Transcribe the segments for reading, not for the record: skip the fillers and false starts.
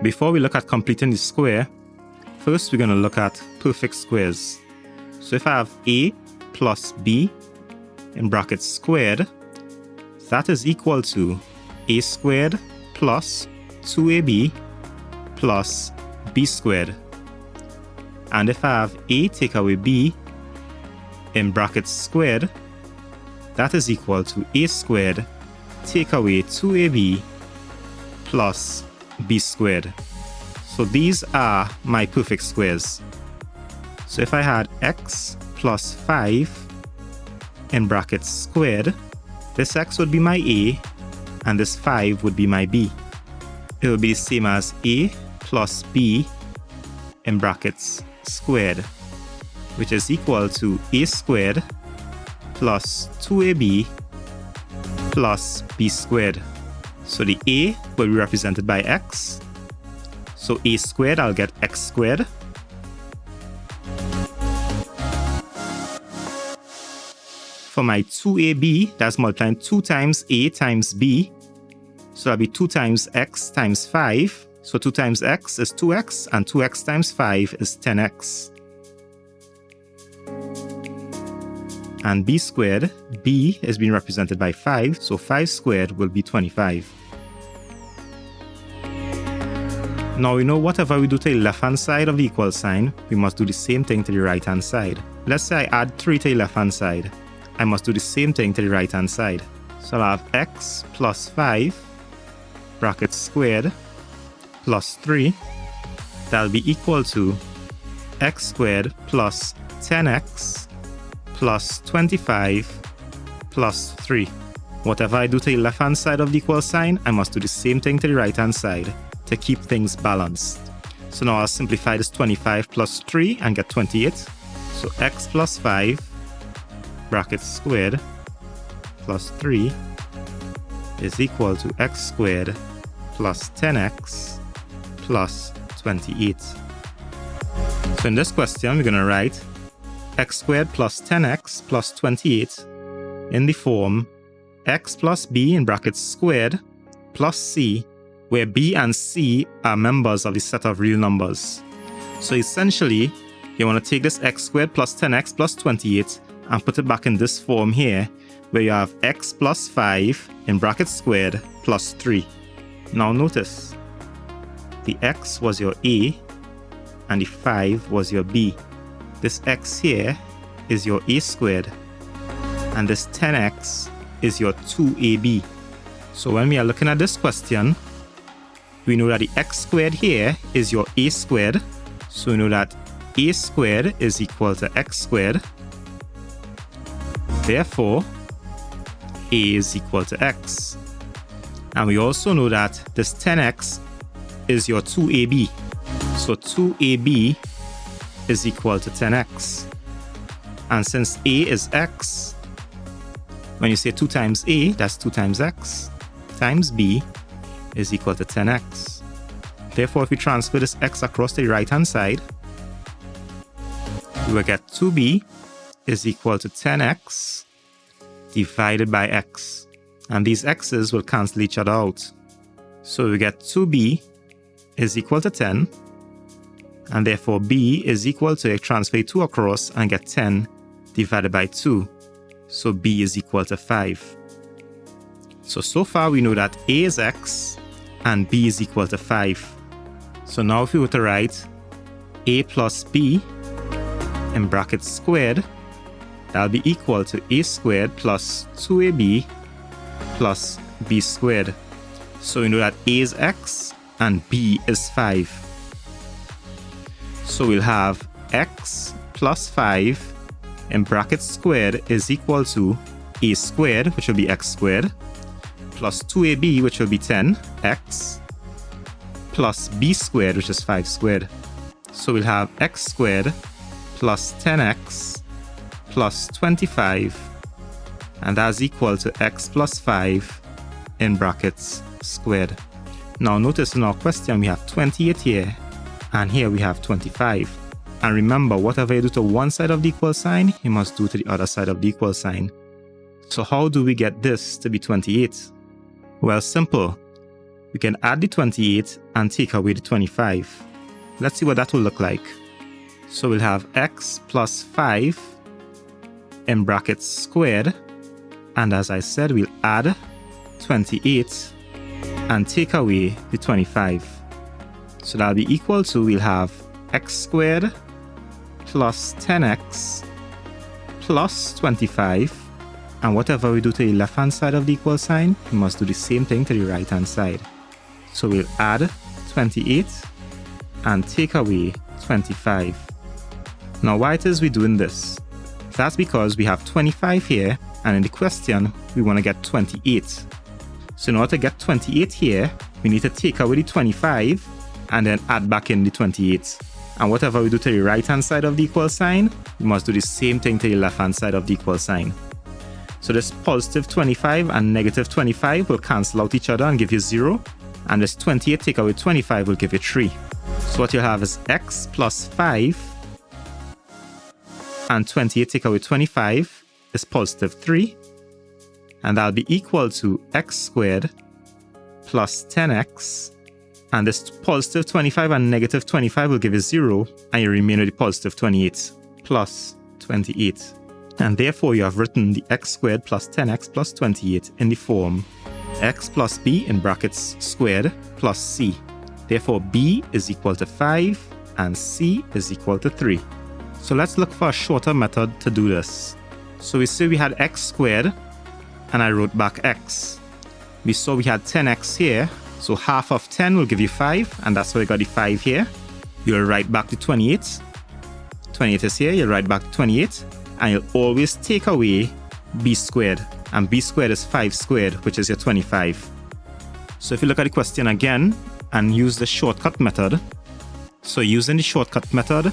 Before we look at completing the square, first we're going to look at perfect squares. So if I have a plus b in brackets squared, that is equal to a squared plus 2ab plus b squared. And if I have a take away b in brackets squared, that is equal to a squared take away 2ab plus b squared. So these are my perfect squares. So if I had x plus 5 in brackets squared, this x would be my a and this 5 would be my b. It will be the same as a plus b in brackets squared, which is equal to a squared plus 2ab plus b squared. So the a will be represented by x. So a squared, I'll get x squared. For my 2ab, that's multiplying 2 times a times b. So that'll be 2 times x times 5. So 2 times x is 2x, and 2x times 5 is 10x. And b squared, b is being represented by 5, so 5 squared will be 25. Now we know whatever we do to the left-hand side of the equal sign, we must do the same thing to the right-hand side. Let's say I add 3 to the left-hand side. I must do the same thing to the right-hand side. So I'll have x plus 5, brackets squared, plus 3. That'll be equal to x squared plus 10x plus 25 plus 3. Whatever I do to the left-hand side of the equal sign, I must do the same thing to the right-hand side to keep things balanced. So now I'll simplify this 25 plus 3 and get 28. So x plus 5, brackets squared, plus 3 is equal to x squared plus 10x plus 28. So in this question, we're going to write x squared plus 10x plus 28 in the form x plus b in brackets squared plus c, where b and c are members of the set of real numbers. So essentially, you want to take this x squared plus 10x plus 28 and put it back in this form here, where you have x plus 5 in brackets squared plus 3. Now notice, the x was your a and the 5 was your b. This x here is your a squared, and this 10x is your 2ab. So when we are looking at this question, we know that the x squared here is your a squared. So we know that a squared is equal to x squared. Therefore, a is equal to x. And we also know that this 10x is your 2ab. So 2ab is equal to 10x. And since a is x, when you say 2 times a, that's 2 times x, times b is equal to 10x. Therefore, if we transfer this x across the right-hand side, we will get 2b is equal to 10x divided by x. And these x's will cancel each other out. So we get 2b is equal to 10, and therefore b is equal to, transfer 2 across and get 10 divided by 2. So b is equal to 5. So far we know that a is x and b is equal to 5. So now if we were to write a plus b in brackets squared, that'll be equal to a squared plus 2ab plus b squared. So we know that a is x and b is 5. So we'll have x plus 5 in brackets squared is equal to a squared, which will be x squared, plus 2ab, which will be 10x, plus b squared, which is 5 squared. So we'll have x squared plus 10x plus 25, and that's equal to x plus 5 in brackets squared. Now notice in our question we have 28 here, and here we have 25. And remember, whatever you do to one side of the equal sign, you must do to the other side of the equal sign. So how do we get this to be 28? Well, simple. we can add the 28 and take away the 25. Let's see what that will look like. So we'll have x plus 5 in brackets squared, and as I said, we'll add 28 and take away the 25. So that'll be equal to, we'll have x squared plus 10x plus 25, and whatever we do to the left hand side of the equal sign, we must do the same thing to the right hand side. So we'll add 28 and take away 25. Now why it is we're doing this? That's because we have 25 here, and in the question we want to get 28. So in order to get 28 here, we need to take away the 25 and then add back in the 28. And whatever we do to the right hand side of the equal sign, we must do the same thing to the left hand side of the equal sign. So this positive 25 and negative 25 will cancel out each other and give you 0. And this 28 take away 25 will give you 3. So what you'll have is x plus 5 and 28 take away 25 is positive 3. And that'll be equal to x squared plus 10x. And this positive 25 and negative 25 will give you 0. And you remain with the positive 28 plus 28. And therefore you have written the x squared plus 10x plus 28 in the form x plus b in brackets squared plus c. Therefore b is equal to 5 and c is equal to 3. So let's look for a shorter method to do this. So we say we had x squared and I wrote back x. We saw we had 10x here, so half of 10 will give you 5, and that's why we got the 5 here. You'll write back the 28. 28 is here, you'll write back the 28, and you'll always take away b squared, and b squared is 5 squared, which is your 25. So if you look at the question again and use the shortcut method, so using the shortcut method,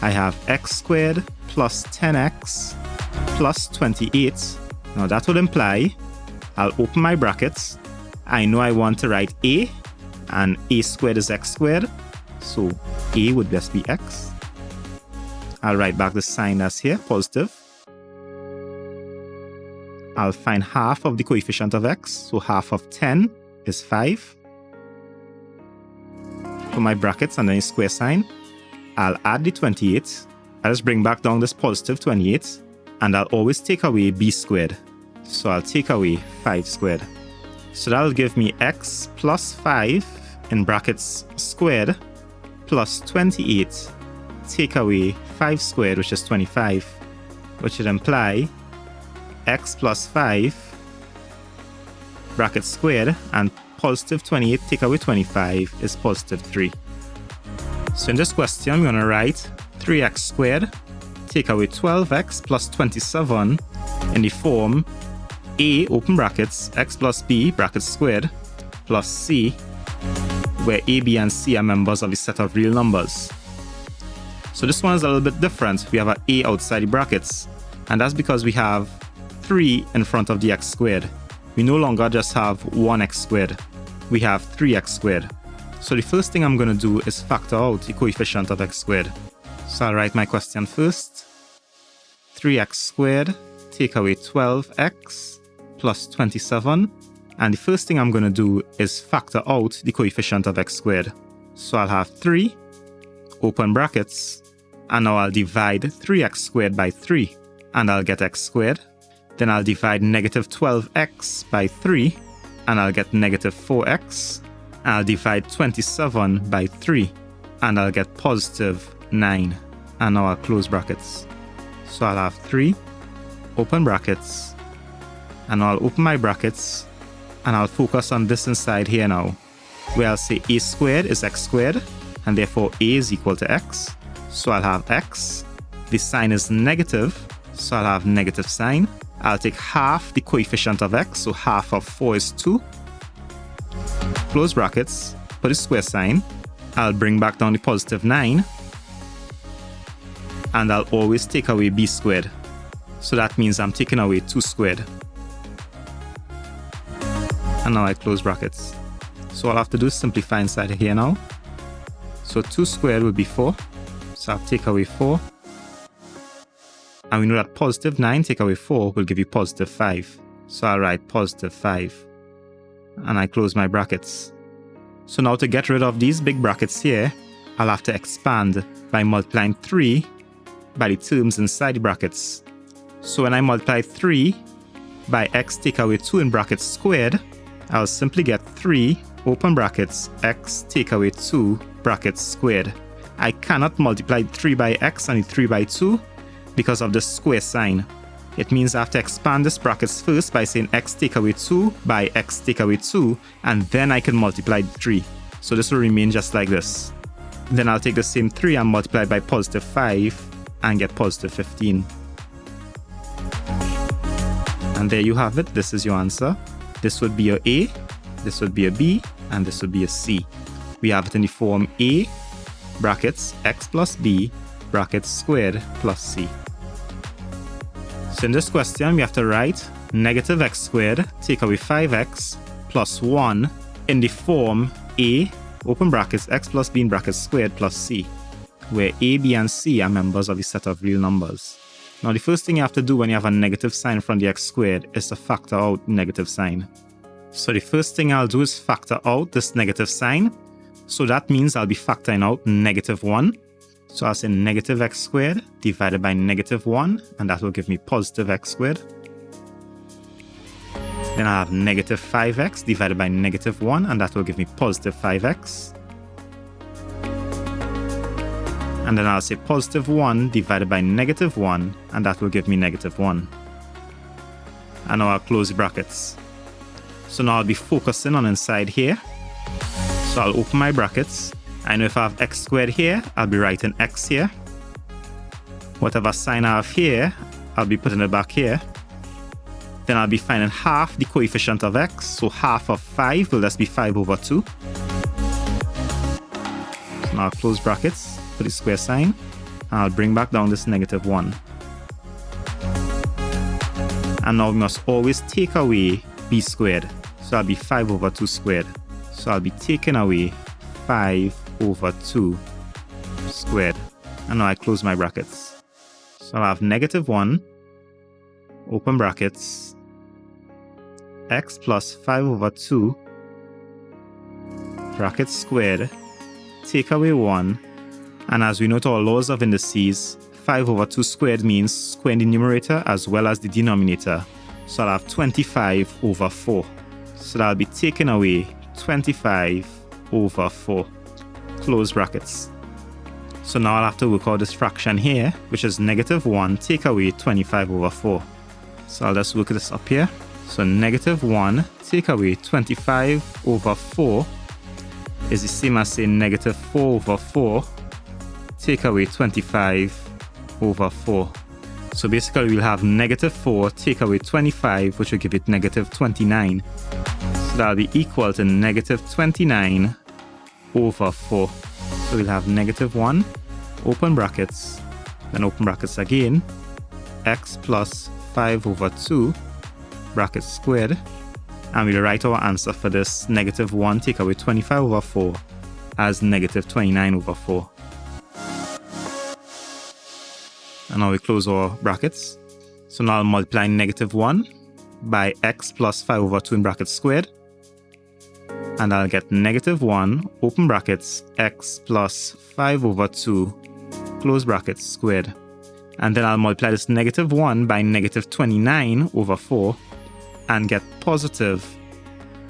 I have x squared plus 10x plus 28. Now that would imply, I'll open my brackets. I know I want to write a, and a squared is x squared, so a would just be x. I'll write back the sign that's here, positive. I'll find half of the coefficient of x, so half of 10 is 5. For my brackets and then a square sign, I'll add the 28. I'll just bring back down this positive 28, and I'll always take away b squared. So I'll take away 5 squared. So that'll give me x plus 5 in brackets squared plus 28 take away 5 squared, which is 25, which would imply x plus 5 bracket squared and positive 28 take away 25 is positive 3. So in this question, we're going to write 3x squared take away 12x plus 27 in the form a, open brackets, x plus b, brackets squared, plus c, where a, b, and c are members of the set of real numbers. So this one is a little bit different. We have an a outside the brackets, and that's because we have 3 in front of the x squared. We no longer just have 1x squared. We have 3x squared. So the first thing I'm going to do is factor out the coefficient of x squared. So I'll write my question first. 3x squared take away 12x plus 27, and the first thing I'm going to do is factor out the coefficient of x squared. So I'll have 3, open brackets, and now I'll divide 3x squared by 3, and I'll get x squared. Then I'll divide negative 12x by 3, and I'll get negative 4x. I'll divide 27 by 3, and I'll get positive 9. And now I'll close brackets. So I'll have 3, open brackets, and I'll open my brackets, and I'll focus on this inside here now, where I'll say a squared is x squared, and therefore a is equal to x. So I'll have x. The sign is negative, so I'll have negative sign. I'll take half the coefficient of x, so half of 4 is 2. Close brackets, put a square sign. I'll bring back down the positive 9, and I'll always take away b squared. So that means I'm taking away 2 squared. And now I close brackets. So all I have to do is simplify inside here now. So 2 squared would be 4. So I'll take away 4. And we know that positive 9 take away 4 will give you positive 5. So I'll write positive 5. And I close my brackets. So now to get rid of these big brackets here, I'll have to expand by multiplying 3 by the terms inside the brackets. So when I multiply 3 by x take away 2 in brackets squared, I'll simply get 3 open brackets x take away 2 brackets squared. I cannot multiply 3 by x and 3 by 2 because of the square sign. It means I have to expand this brackets first by saying x take away 2 by x take away 2, and then I can multiply 3. So this will remain just like this. Then I'll take the same 3 and multiply by positive 5 and get positive 15. And there you have it. This is your answer. This would be your A, this would be a B, and this would be a C. We have it in the form A brackets x plus b brackets squared plus c. So in this question, we have to write negative x squared take away 5x plus 1 in the form A open brackets x plus b in brackets squared plus c, where a, b, and c are members of a set of real numbers. Now the first thing you have to do when you have a negative sign from the x squared is to factor out the negative sign. So the first thing I'll do is factor out this negative sign. So that means I'll be factoring out negative 1. So I'll say negative x squared divided by negative 1, and that will give me positive x squared. Then I have negative 5x divided by negative 1, and that will give me positive 5x. And then I'll say positive 1 divided by negative 1, and that will give me negative 1. And now I'll close the brackets. So now I'll be focusing on inside here. So I'll open my brackets. I know if I have x squared here, I'll be writing x here. Whatever sign I have here, I'll be putting it back here. Then I'll be finding half the coefficient of x. So half of 5 will just be 5 over 2. So now I'll close brackets, put the square sign, and I'll bring back down this negative 1. And now we must always take away b squared. So I'll be 5 over 2 squared. So I'll be taking away 5 over 2 squared. And now I close my brackets. So I'll have negative 1, open brackets, x plus 5 over 2, brackets squared, take away 1. And as we know to our laws of indices, 5 over 2 squared means squaring the numerator as well as the denominator. So I'll have 25 over 4. So that'll be taken away 25 over 4. Close brackets. So now I'll have to work out this fraction here, which is negative 1 take away 25 over 4. So I'll just work this up here. So negative 1 take away 25 over 4 is the same as saying negative 4 over 4 take away 25 over 4. So basically we'll have negative 4 take away 25, which will give it negative 29. So that'll be equal to negative 29 over 4. So we'll have negative 1, open brackets, then open brackets again, x plus 5 over 2, brackets squared, and we'll write our answer for this negative 1 take away 25 over 4 as negative 29 over 4. And now we close our brackets. So now I'll multiply negative 1 by x plus 5 over 2 in brackets squared. And I'll get negative 1, open brackets, x plus 5 over 2, close brackets squared. And then I'll multiply this negative 1 by negative 29 over 4 and get positive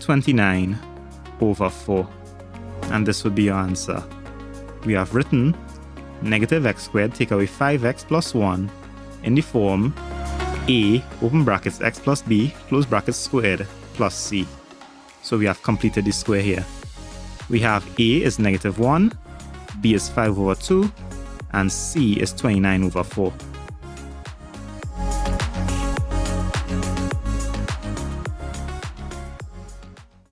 29 over 4. And this would be your answer. We have written negative x squared take away 5x plus 1 in the form a, open brackets, x plus b, close brackets squared, plus c. So we have completed the square here. We have a is negative 1, b is 5 over 2, and c is 29 over 4.